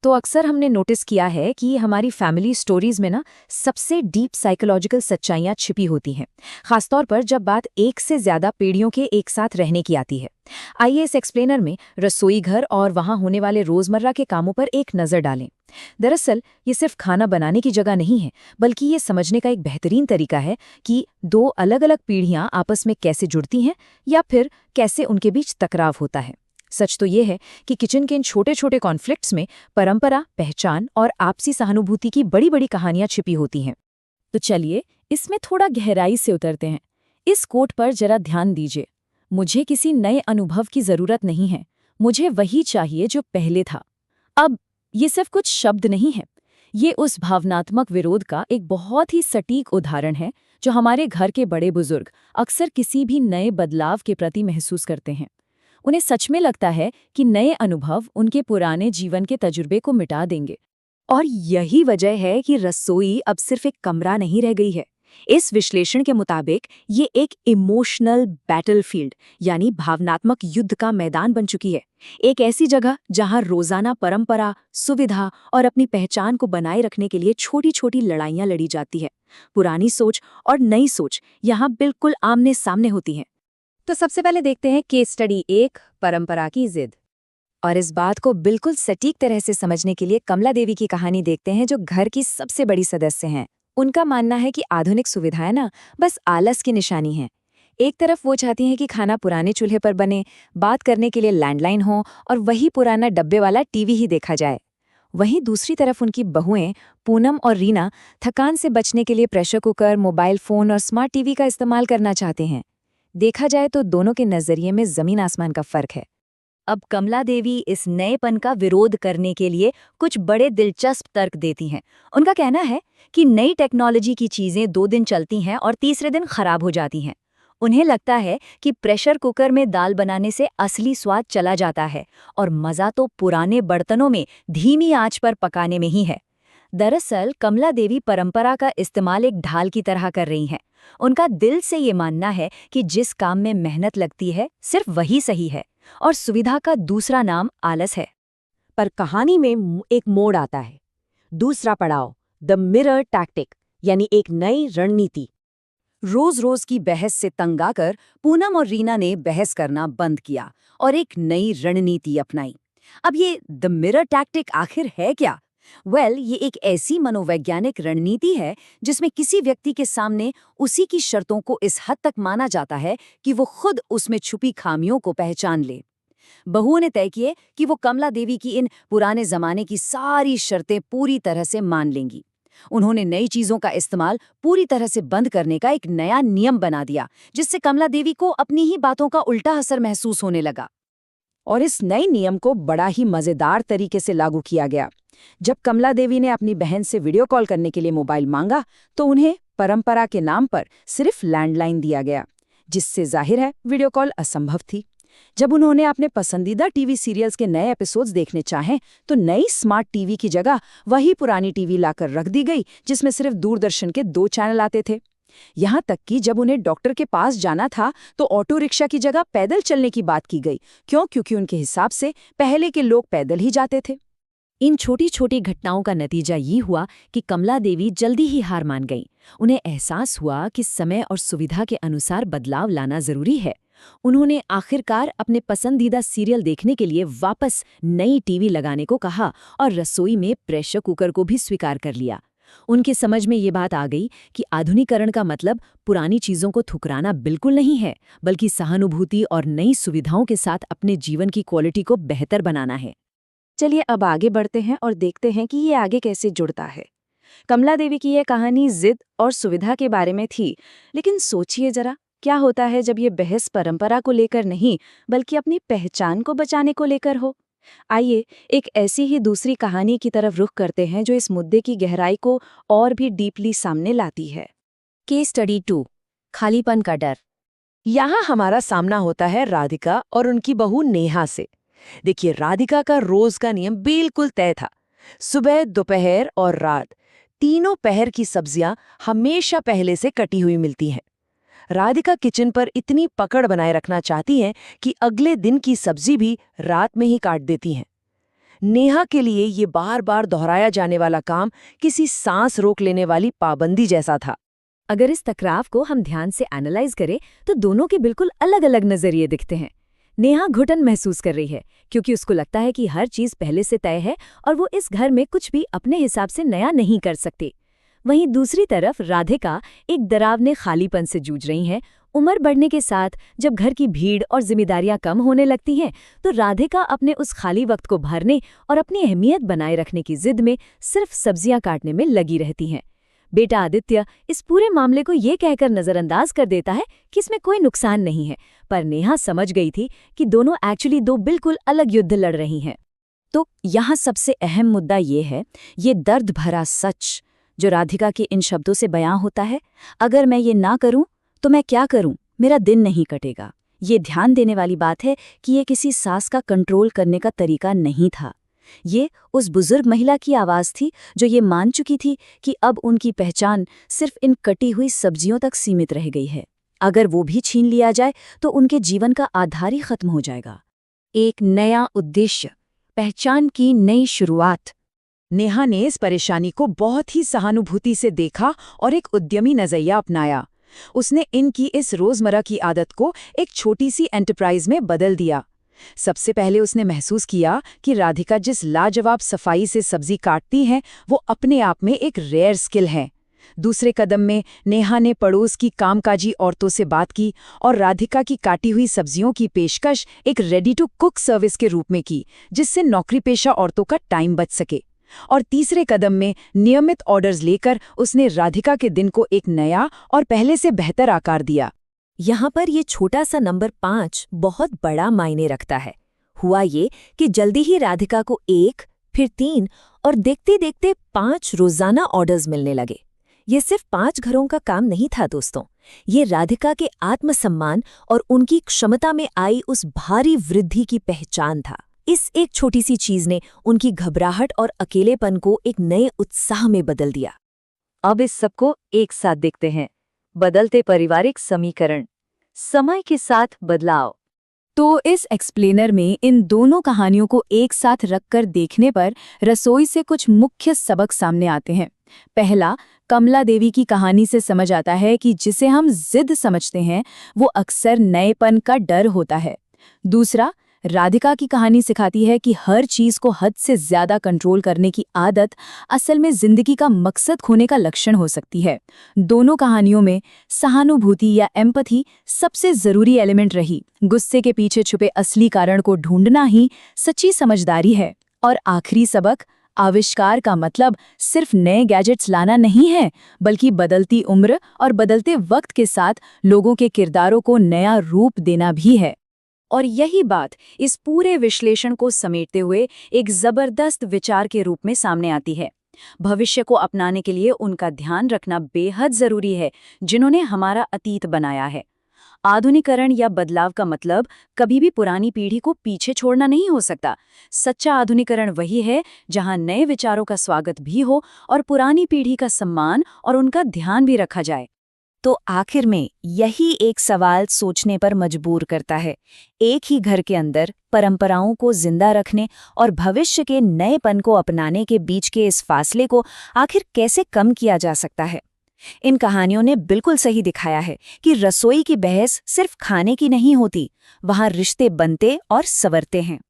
तो अक्सर हमने नोटिस किया है कि हमारी फैमिली स्टोरीज में ना सबसे डीप साइकोलॉजिकल सच्चाइयाँ छिपी होती हैं, खासतौर पर जब बात एक से ज्यादा पीढ़ियों के एक साथ रहने की आती है। आइए इस एक्सप्लेनर में रसोई घर और वहाँ होने वाले रोजमर्रा के कामों पर एक नज़र डालें। दरअसल ये सिर्फ खाना बनाने की जगह नहीं है, बल्कि ये समझने का एक बेहतरीन तरीका है कि दो अलग अलग पीढ़ियाँ आपस में कैसे जुड़ती हैं या फिर कैसे उनके बीच टकराव होता है। सच तो ये है कि किचन के इन छोटे छोटे कॉन्फ्लिक्ट्स में परंपरा, पहचान और आपसी सहानुभूति की बड़ी बड़ी कहानियां छिपी होती हैं। तो चलिए इसमें थोड़ा गहराई से उतरते हैं। इस कोट पर जरा ध्यान दीजिए। मुझे किसी नए अनुभव की जरूरत नहीं है, मुझे वही चाहिए जो पहले था। अब ये सिर्फ कुछ शब्द नहीं है, ये उस भावनात्मक विरोध का एक बहुत ही सटीक उदाहरण है जो हमारे घर के बड़े बुजुर्ग अक्सर किसी भी नए बदलाव के प्रति महसूस करते हैं। उन्हें सच में लगता है कि नए अनुभव उनके पुराने जीवन के तजुर्बे को मिटा देंगे। और यही वजह है कि रसोई अब सिर्फ एक कमरा नहीं रह गई है। इस विश्लेषण के मुताबिक ये एक इमोशनल बैटलफील्ड यानी भावनात्मक युद्ध का मैदान बन चुकी है। एक ऐसी जगह जहां रोजाना परंपरा, सुविधा और अपनी पहचान को बनाए रखने के लिए छोटी छोटी लड़ाइयां लड़ी जाती है। पुरानी सोच और नई सोच यहाँ बिल्कुल आमने सामने होती हैं। तो सबसे पहले देखते हैं केस स्टडी 1, परंपरा की जिद। और इस बात को बिल्कुल सटीक तरह से समझने के लिए कमला देवी की कहानी देखते हैं, जो घर की सबसे बड़ी सदस्य हैं। उनका मानना है कि आधुनिक सुविधाएं ना बस आलस की निशानी हैं। एक तरफ वो चाहती हैं कि खाना पुराने चूल्हे पर बने, बात करने के लिए लैंडलाइन हो और वही पुराना डब्बे वाला टीवी ही देखा जाए। वहीं दूसरी तरफ उनकी बहुएं पूनम और रीना थकान से बचने के लिए प्रेशर कुकर, मोबाइल फोन और स्मार्ट टीवी का इस्तेमाल करना चाहते हैं। देखा जाए तो दोनों के नजरिए में जमीन आसमान का फर्क है। अब कमला देवी इस नएपन का विरोध करने के लिए कुछ बड़े दिलचस्प तर्क देती हैं। उनका कहना है कि नई टेक्नोलॉजी की चीजें 2 दिन चलती हैं और तीसरे दिन खराब हो जाती हैं। उन्हें लगता है कि प्रेशर कुकर में दाल बनाने से असली स्वाद चला जाता है और मजा तो पुराने बर्तनों में धीमी आंच पर पकाने में ही है। दरअसल कमला देवी परंपरा का इस्तेमाल एक ढाल की तरह कर रही हैं। उनका दिल से ये मानना है कि जिस काम में मेहनत लगती है सिर्फ वही सही है और सुविधा का दूसरा नाम आलस है। पर कहानी में एक मोड़ आता है। दूसरा पड़ाव, द मिरर टैक्टिक, यानी एक नई रणनीति। रोज रोज की बहस से तंग आकर पूनम और रीना ने बहस करना बंद किया और एक नई रणनीति अपनाई। अब ये द मिरर टैक्टिक आखिर है क्या? ये एक ऐसी मनोवैज्ञानिक रणनीति है जिसमें किसी व्यक्ति के सामने उसी की शर्तों को इस हद तक माना जाता है कि वो खुद उसमें छुपी खामियों को पहचान ले। बहुओं ने तय किए कि वो कमला देवी की इन पुराने जमाने की सारी शर्तें पूरी तरह से मान लेंगी। उन्होंने नई चीजों का इस्तेमाल पूरी तरह से बंद करने का एक नया नियम बना दिया, जिससे कमला देवी को अपनी ही बातों का उल्टा असर महसूस होने लगा। और इस नए नियम को बड़ा ही मजेदार तरीके से लागू किया गया। जब कमला देवी ने अपनी बहन से वीडियो कॉल करने के लिए मोबाइल मांगा तो उन्हें परंपरा के नाम पर सिर्फ लैंडलाइन दिया गया, जिससे जाहिर है वीडियो कॉल असंभव थी। जब उन्होंने अपने पसंदीदा टीवी सीरियल्स के नए एपिसोड्स देखने चाहे तो नई स्मार्ट टीवी की जगह वही पुरानी टीवी लाकर रख दी गई, जिसमें सिर्फ दूरदर्शन के 2 चैनल आते थे। यहाँ तक कि जब उन्हें डॉक्टर के पास जाना था तो ऑटो रिक्शा की जगह पैदल चलने की बात की गई। क्योंकि उनके हिसाब से पहले के लोग पैदल ही जाते थे। इन छोटी छोटी घटनाओं का नतीजा ये हुआ कि कमला देवी जल्दी ही हार मान गईं। उन्हें एहसास हुआ कि समय और सुविधा के अनुसार बदलाव लाना जरूरी है। उन्होंने आखिरकार अपने पसंदीदा सीरियल देखने के लिए वापस नई टीवी लगाने को कहा और रसोई में प्रेशर कुकर को भी स्वीकार कर लिया। उनकी समझ में ये बात आ गई कि आधुनिकीकरण का मतलब पुरानी चीजों को ठुकराना बिल्कुल नहीं है, बल्कि सहानुभूति और नई सुविधाओं के साथ अपने जीवन की क्वालिटी को बेहतर बनाना है। चलिए अब आगे बढ़ते हैं और देखते हैं कि ये आगे कैसे जुड़ता है। कमला देवी की यह कहानी जिद और सुविधा के बारे में थी, लेकिन सोचिए जरा, क्या होता है जब ये बहस परंपरा को लेकर नहीं बल्कि अपनी पहचान को बचाने को लेकर हो। आइए एक ऐसी ही दूसरी कहानी की तरफ रुख करते हैं जो इस मुद्दे की गहराई को और भी डीपली सामने लाती है। केस स्टडी 2, खालीपन का डर। यहाँ हमारा सामना होता है राधिका और उनकी बहू नेहा से। देखिए, राधिका का रोज का नियम बिल्कुल तय था। सुबह, दोपहर और रात तीनों पहर की सब्जियां हमेशा पहले से कटी हुई मिलती हैं। राधिका किचन पर इतनी पकड़ बनाए रखना चाहती हैं कि अगले दिन की सब्जी भी रात में ही काट देती हैं। नेहा के लिए ये बार बार दोहराया जाने वाला काम किसी सांस रोक लेने वाली पाबंदी जैसा था। अगर इस टकराव को हम ध्यान से एनालाइज करें तो दोनों के बिल्कुल अलग अलग नजरिए दिखते हैं। नेहा घुटन महसूस कर रही है क्योंकि उसको लगता है कि हर चीज पहले से तय है और वो इस घर में कुछ भी अपने हिसाब से नया नहीं कर सकती। वहीं दूसरी तरफ राधिका एक डरावने खालीपन से जूझ रही है। उम्र बढ़ने के साथ जब घर की भीड़ और जिम्मेदारियां कम होने लगती हैं तो राधिका अपने उस खाली वक्त को भरने और अपनी अहमियत बनाए रखने की जिद में सिर्फ सब्जियां काटने में लगी रहती हैं। बेटा आदित्य इस पूरे मामले को ये कहकर नजरअंदाज कर देता है कि इसमें कोई नुकसान नहीं है, पर नेहा समझ गई थी कि दोनों एक्चुअली दो बिल्कुल अलग युद्ध लड़ रही हैं। तो यहाँ सबसे अहम मुद्दा ये है, ये दर्द भरा सच जो राधिका के इन शब्दों से बयां होता है, अगर मैं ये ना करूं तो मैं क्या करूं, मेरा दिन नहीं कटेगा। ये ध्यान देने वाली बात है कि ये किसी सास का कंट्रोल करने का तरीका नहीं था। ये उस बुजुर्ग महिला की आवाज़ थी जो ये मान चुकी थी कि अब उनकी पहचान सिर्फ इन कटी हुई सब्जियों तक सीमित रह गई है। अगर वो भी छीन लिया जाए तो उनके जीवन का आधार ही खत्म हो जाएगा। एक नया उद्देश्य, पहचान की नई शुरुआत। नेहा ने इस परेशानी को बहुत ही सहानुभूति से देखा और एक उद्यमी नजरिया अपनाया। उसने इनकी इस रोजमर्रा की आदत को एक छोटी सी एंटरप्राइज में बदल दिया। सबसे पहले उसने महसूस किया कि राधिका जिस लाजवाब सफाई से सब्जी काटती हैं, वो अपने आप में एक रेयर स्किल है। दूसरे कदम में नेहा ने पड़ोस की कामकाजी औरतों से बात की और राधिका की काटी हुई सब्जियों की पेशकश एक रेडी टू कुक सर्विस के रूप में की, जिससे नौकरीपेशा औरतों का टाइम बच सके। और तीसरे कदम में नियमित ऑर्डर्स लेकर उसने राधिका के दिन को एक नया और पहले से बेहतर आकार दिया। यहाँ पर ये छोटा सा नंबर 5 बहुत बड़ा मायने रखता है। हुआ ये कि जल्दी ही राधिका को 1, फिर 3 और देखते देखते 5 रोजाना ऑर्डर्स मिलने लगे। ये सिर्फ 5 घरों का काम नहीं था दोस्तों, ये राधिका के आत्मसम्मान और उनकी क्षमता में आई उस भारी वृद्धि की पहचान था। इस एक छोटी सी चीज ने उनकी घबराहट और अकेलेपन को एक नए उत्साह में बदल दिया। अब इस सबको एक साथ देखते हैं। बदलते पारिवारिक समीकरण, समय के साथ बदलाव। तो इस एक्सप्लेनर में इन दोनों कहानियों को एक साथ रखकर देखने पर रसोई से कुछ मुख्य सबक सामने आते हैं। पहला, कमला देवी की कहानी से समझ आता है कि जिसे हम जिद समझते हैं वो अक्सर नएपन का डर होता है। दूसरा, राधिका की कहानी सिखाती है कि हर चीज को हद से ज्यादा कंट्रोल करने की आदत असल में जिंदगी का मकसद खोने का लक्षण हो सकती है। दोनों कहानियों में सहानुभूति या एम्पैथी सबसे जरूरी एलिमेंट रही। गुस्से के पीछे छुपे असली कारण को ढूंढना ही सच्ची समझदारी है। और आखिरी सबक, आविष्कार का मतलब सिर्फ नए गैजेट्स लाना नहीं है, बल्कि बदलती उम्र और बदलते वक्त के साथ लोगों के किरदारों को नया रूप देना भी है। और यही बात इस पूरे विश्लेषण को समेटते हुए एक जबरदस्त विचार के रूप में सामने आती है। भविष्य को अपनाने के लिए उनका ध्यान रखना बेहद जरूरी है जिन्होंने हमारा अतीत बनाया है। आधुनिकीकरण या बदलाव का मतलब कभी भी पुरानी पीढ़ी को पीछे छोड़ना नहीं हो सकता। सच्चा आधुनिकीकरण वही है जहां नए विचारों का स्वागत भी हो और पुरानी पीढ़ी का सम्मान और उनका ध्यान भी रखा जाए। तो आखिर में यही एक सवाल सोचने पर मजबूर करता है, एक ही घर के अंदर परंपराओं को जिंदा रखने और भविष्य के नएपन को अपनाने के बीच के इस फासले को आखिर कैसे कम किया जा सकता है। इन कहानियों ने बिल्कुल सही दिखाया है कि रसोई की बहस सिर्फ खाने की नहीं होती, वहाँ रिश्ते बनते और संवरते हैं।